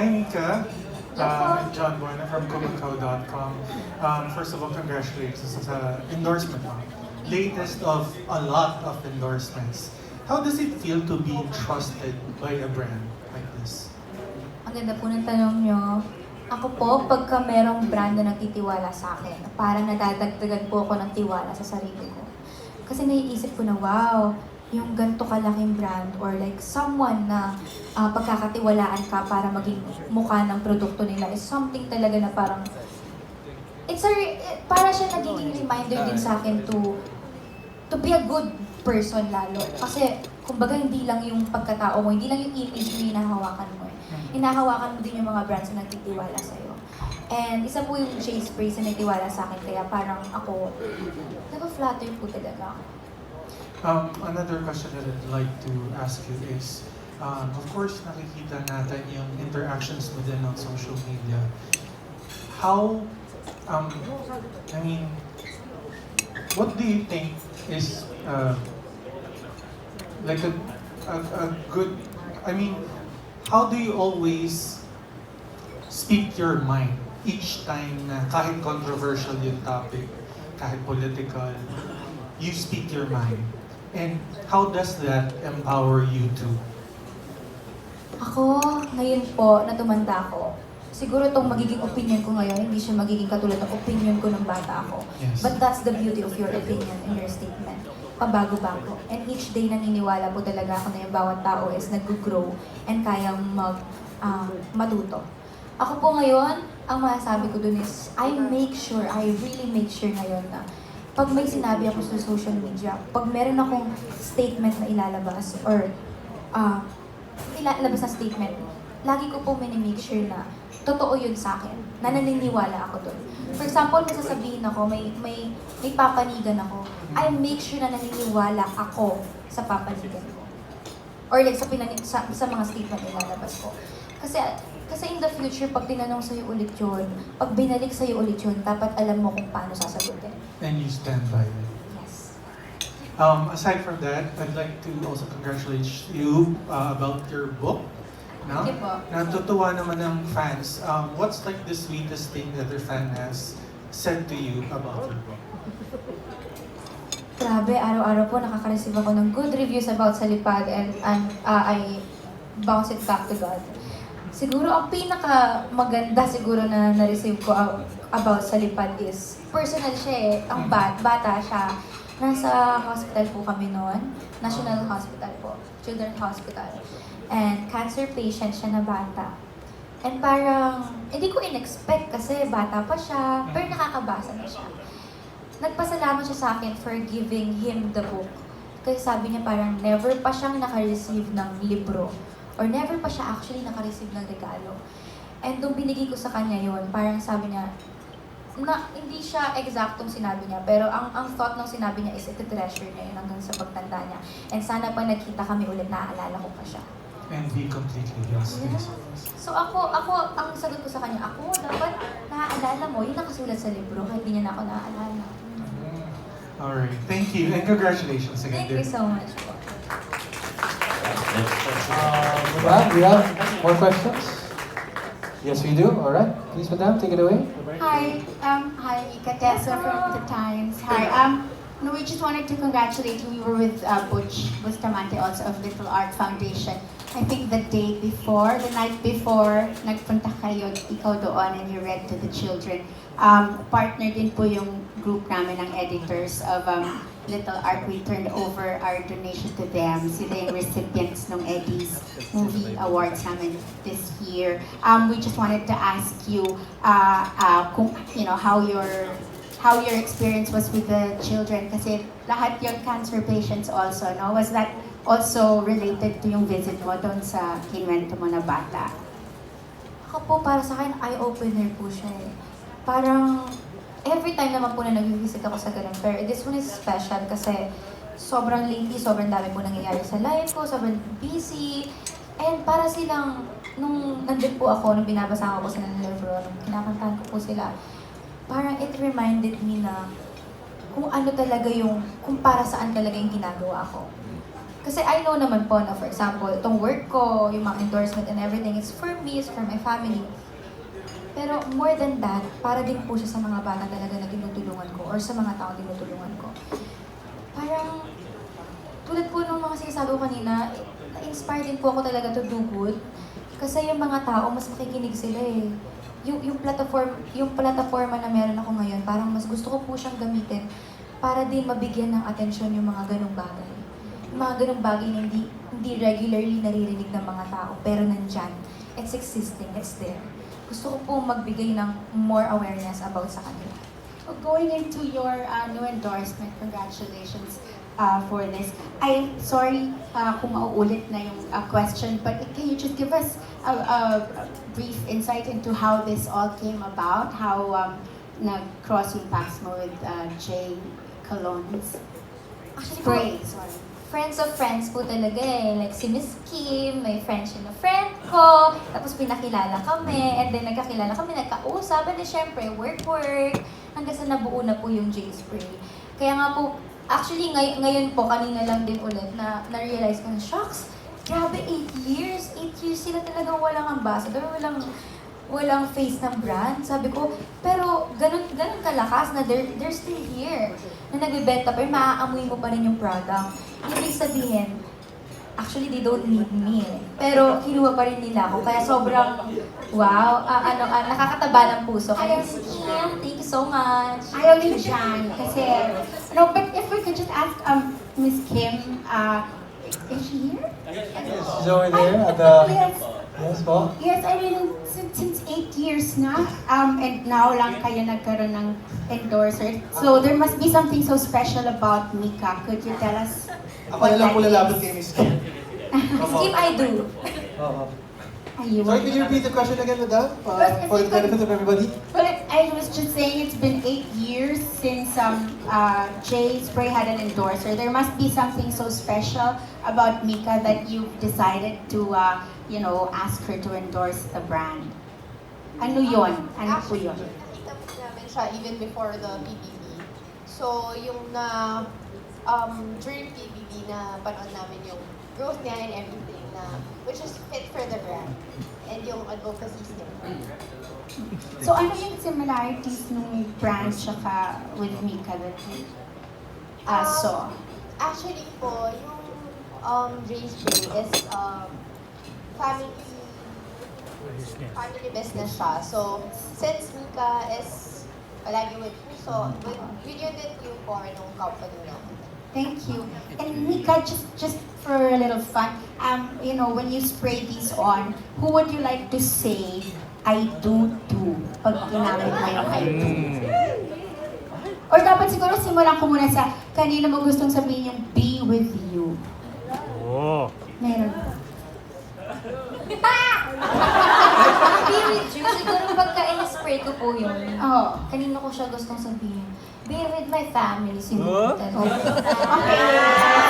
Hi, Mika. I'm John Buena from Kumako.com. First of all, congratulations sa endorsement mo. Latest of a lot of endorsements. How does it feel to be trusted by a brand like this? Ang ganda po ng tanong nyo. Ako po, pagka merong brand na nagtitiwala sa akin, parang nadadagdagan po ako ng tiwala sa sarili ko. Kasi naiisip ko na, wow, yung ganito kalaking brand or like someone na pagkakatiwalaan ka para maging mukha ng produkto nila is something talaga na parang para siya nagiging reminder din sa akin to be a good person lalo. Kasi kumbaga hindi lang yung pagkatao mo, hindi lang yung image mo yung hinahawakan mo. Hinahawakan mo din yung mga brands na nagtitiwala sa'yo. And isa po yung Chase Praise na nagtiwala sa akin, kaya parang ako, nag-flatter po talaga ako. Another question that I'd like to ask you is, of course, nakikita natin yung interactions mo din on social media. How, I mean, what do you think is like a good, I mean, how do you always speak your mind each time na kahit controversial yung topic, kahit political, you speak your mind? And how does that empower you to? Ako, ngayon po, na tumanda ako, siguro itong magiging opinion ko ngayon, hindi siya magiging katulad ng opinion ko ng bata ako. Yes. But that's the beauty of your opinion and your statement. Pabago-bago. And each day naniniwala po talaga ako na yung bawat tao is nag-grow and kayang matuto. Ako po ngayon, ang masasabi ko dun is, I really make sure ngayon na pag may sinabi ako sa social media, pag meron akong statement na ilalabas or ilalabas na statement, lagi ko po minimake sure na totoo yun sa akin, na naniniwala ako doon. For example, may sasabihin ako, may papanigan ako, I make sure na naniniwala ako sa papanigan ko. Or like sa mga statement na ilalabas ko. Kasi in the future, pag tinanong sa'yo ulit yun, pag binalik sa'yo ulit yun, dapat alam mo kung paano sasagutin. And you stand by it. Yes. Aside from that, I'd like to also congratulate you about your book. No? Thank you po. Natutuwa naman ng fans. What's like the sweetest thing that their fan has said to you about your book? Grabe, araw-araw po nakaka-receive ako ng good reviews about Salipag and I bounce it back to God. Siguro ang pinaka maganda siguro na na-receive ko about Salipag is personal siya eh. Ang bata siya. Nasa hospital po kami noon. National Hospital po. Children's Hospital. And cancer patient siya na bata. And parang, hindi ko in-expect kasi bata pa siya, pero nakakabasa na siya. Nagpasalamat siya sa akin for giving him the book. Kasi sabi niya parang never pa siyang naka-receive ng libro. Or never pa siya actually naka-receive ng regalo. And nung binigay ko sa kanya yon, parang sabi niya, na hindi siya exactong sinabi niya, pero ang thought ng sinabi niya is iti-treasure niya yun hanggang sa pagtanda niya. And sana pa nagkita kami ulit, naaalala ko pa siya. And he completely yes. Yes. So ako, ang sagot ko sa kanya, ako dapat naaalala mo, yun nakasulat sa libro, kahit hindi niya na ako naaalala. Alright, thank you and congratulations again. Thank you so much po. Madam, we have more questions? Yes, we do. All right. Please, Madam, take it away. Hi, Ika Tessa from The Times. Hi, no, we just wanted to congratulate you. We were with Butch Bustamante also of Little Art Foundation. I think the night before, nagpunta kayo, ikaw doon, and you read to the children. Partner din po yung group namin ng editors of Little Art. We turned over our donation to them. Sila yung recipients ng Eddie's Movie Awards namin this year. We just wanted to ask you, kung, you know, how your experience was with the children. Kasi lahat yung cancer patients also, no? Was that also related to yung visit mo doon sa kinwento mo na bata? Ako po, para sa akin, eye-opener po siya eh. Parang, every time naman po na nag-visit ako sa ganun, pero this one is special kasi sobrang dami po nangyayari sa life ko, sobrang busy. And para silang, nung nandun po ako, nung binabasa ko sila ng libro, nung kinakantahan ko po sila, parang it reminded me na kung ano talaga yung, kung para saan talaga yung ginagawa ko. Kasi I know naman po na, for example, itong work ko, yung mga endorsement and everything, it's for me, it's for my family. Pero more than that, para din po siya sa mga bata talaga na tinutulungan ko or sa mga tao tinutulungan ko. Parang, tulad po ng mga sinasabi ko kanina, na-inspire din po ako talaga to do good. Kasi yung mga tao, mas makikinig sila eh. Yung platforma na meron ako ngayon, parang mas gusto ko po siyang gamitin para din mabigyan ng atensyon yung mga ganong bagay. Yung mga ganong bagay na hindi regularly naririnig ng mga tao, pero nandyan. It's existing, it's there. Gusto ko po magbigay ng more awareness about sa kanila. Going into your new endorsement, congratulations for this. I'm sorry kung mauulit na yung question, but can you just give us a brief insight into how this all came about? How nag-cross yung paths mo with Jay Colognes? Actually, Spray, sorry. Friends of friends po talaga eh. Like si Miss Kim, may friend siya na friend ko. Tapos pinakilala kami. And then nagkakilala kami, nagkausap. And then syempre, work. Hanggang sa nabuo na po yung J-Spray. Kaya nga po, actually ngayon po, kanina lang din ulit, na-realize ko na, shocks, grabe 8 years. 8 years sila talagang walang ambassador, walang face ng brand. Sabi ko, pero ganun kalakas na they're still here. Na nagbibenta pa rin, maaamoy mo pa rin yung product. Ibig sabihin, actually they don't need me eh. Pero kinuha pa rin nila ako. Kaya sobrang, wow, nakakataba ng puso. Kaya, thank you so much. Ayaw ni Jan kasi, no, but if we could just ask Miss Kim, is she here? She's over there at the... Yes. Yes po? Yes, I mean, since 8 years na, and now lang kayo nagkaroon ng endorser. So there must be something so special about Mika. Could you tell us Ako na lang po lalapit kay Miss Kim. Miss Kim, I do. Oo. Ayun. Sorry, could you repeat the question again, madam? But if For you the benefit of everybody? Well, I was just saying it's been 8 years since Jay Spray had an endorser. There must be something so special about Mika that you've decided to, ask her to endorse the brand. Ano yun? Ano po yun? Nakita po namin siya even before the PBB. So, yung during PBB na panood namin yung growth niya and everything which is fit for the brand and yung advocacy niya. So ano yung similarities ng brand tsaka with Mika that you saw? Actually po, yung Jay's Spray is family business siya. So, since Mika is palagi with me, so we did it yung for nung company namin. Thank you. And Mika, just for a little fun, when you spray these on, who would you like to say, I do too, pag ginamit mo yung I do? Or dapat siguro simulan ko muna sa kanina mo gustong sabihin yung be with you. Oh. Meron. Be with you, siguro pagka in-spray ko po yun. Oh. Kanina ko siya gustong sabihin. Be with my family, siguro. Huh? Okay.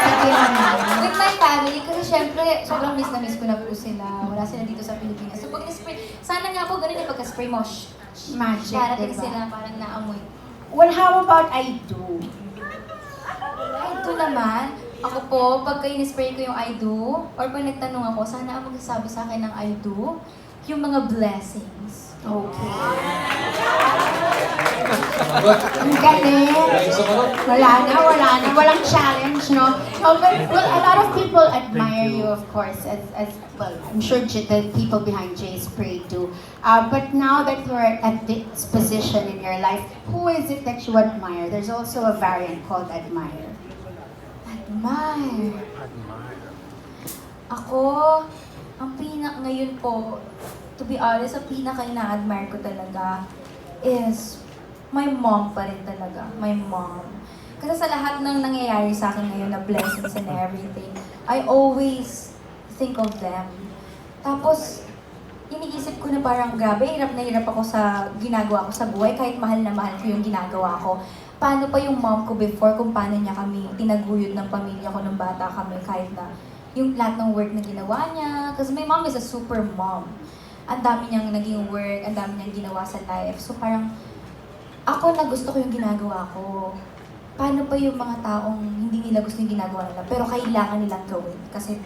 Sige naman. With my family, kasi syempre, sobrang miss na miss ko na po sila. Wala sila dito sa Pilipinas. So pag in-spray, sana nga po ganun yung pagka-spray mo, Magic, darating diba? sila, parang naamoy. Well, how about I do? I do naman. Ako po, pagka in-spray ko yung I do, or pag nagtanong ako, sana ang magsasabi sa akin ng I do, yung mga blessings. Okay. Good. Ang galing. Galing sumagot. Wala na. Walang challenge, no? Oh, but, well, a lot of people admire you, of course, as well, I'm sure the people behind Jay Spray do. But now that you're at this position in your life, who is it that you admire? There's also a variant called admire. Admire. Ako, ngayon po, to be honest, ang pinaka-ina-admire ko talaga is my mom pa rin talaga. My mom. Kasi sa lahat ng nangyayari sa akin ngayon na blessings and everything, I always think of them. Tapos, iniisip ko na parang grabe, hirap na hirap ako sa ginagawa ko sa buhay, kahit mahal na mahal ko yung ginagawa ko. Paano pa yung mom ko before, kung paano niya kami tinaguyod ng pamilya ko nung bata kami, kahit na yung lahat ng work na ginawa niya. Kasi my mom is a super mom. Ang dami niyang naging work, ang dami niyang ginawa sa life. So parang, ako na gusto ko yung ginagawa ko. paano pa yung mga taong hindi nila gusto yung ginagawa nila, pero kailangan nilang gawin kasi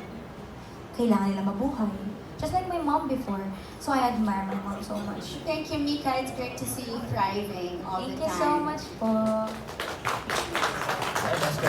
kailangan nila mabuhay. Just like my mom before. So I admire my mom so much. Thank you, Mika. It's great to see you thriving all Thank the you time. so much po.